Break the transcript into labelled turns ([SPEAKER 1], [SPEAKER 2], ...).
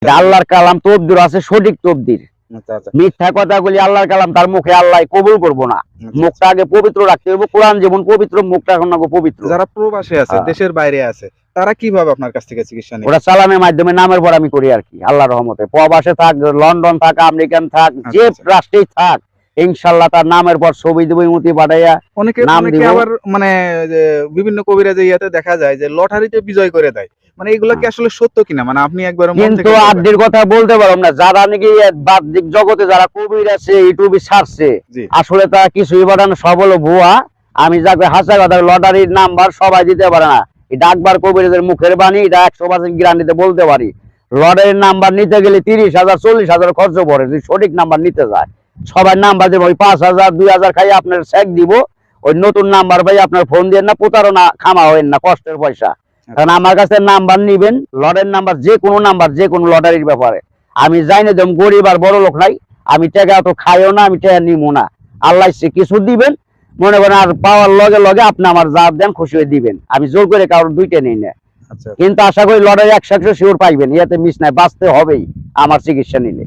[SPEAKER 1] আল্লাহর কালাম তবদির আছে, সঠিক তবদির। মিথ্যা কথাগুলি আল্লাহর কালাম, তার মুখে আল্লাহ কবুল করবো না। মুখটা আগে পবিত্র রাখতে হবে, কোরআন যেমন পবিত্র, মুখটা এখন পবিত্র।
[SPEAKER 2] যারা প্রবাসে আছে, দেশের বাইরে আছে, তারা কিভাবে আপনার কাছ থেকে চিকিৎসা নেয়?
[SPEAKER 1] ওরা সালামের মাধ্যমে, নামের পর আমি করি আর কি, আল্লাহর রহমতে। প্রবাসে থাক, লন্ডন থাক, আমেরিকান থাক, যে রাষ্ট্রেই থাক, ইনশাআল্লাহ তার নামের পর ছবি দেবো, ইমতি পাঠাইয়া
[SPEAKER 2] অনেকে আবার মানে বিভিন্ন কবিরাজে ইয়াতে দেখা যায় যে লটারিতে বিজয় করে দেয়, মানে এগুলা কি আসলে সত্য কিনা? মানে আপনি একবার
[SPEAKER 1] কিন্তু আদির কথা বলতে পারো না, যারা নাকি বাহ্যিক জগতে যারা কবির আছে, ইউটিউবে ছাড়ছে, আসলে তারা কিছুই পারে না, সব হলো ভুয়া। আমি যাকে হাসা কথা, লটারির নাম্বার সবাই দিতে পারে না, এটা আকবর কবিরাজের মুখের বাণী, এটা 100% গ্যারান্টিতে বলতে পারি। লটারির নাম্বার নিতে গেলে 30,000 40,000 খরচ পড়ে, যদি সঠিক নাম্বার নিতে যায়। সবাই নাম্বার দেবো, ওই 5,000 2,000 খাই আপনার চেক দিব, ওই নতুন নাম্বার ভাই আপনার ফোন দিয়ে না, প্রতারণা খামা হইন না, কষ্টের পয়সা। কারণ আমার কাছে নাম্বার নিবেন, লটারির নাম্বার, যে কোনো নাম্বার, যে কোনো লটারির ব্যাপারে আমি যাই না, দেব গরিব আর বড় লোক নাই, আমি টাকা তো খাইও না, আমি টাকা নিবো না। আল্লাহ কিছু দিবেন, মনে করেন, আর পাওয়ার লগে লগে আপনি আমার যা দেন খুশি হয়ে দিবেন, আমি জোর করে কারোর দুইটা নেই না। কিন্তু আশা করি লটারি 100% শিওর পাইবেন, ইয়াতে মিস নাই, বাঁচতে হবেই আমার চিকিৎসা নিলে।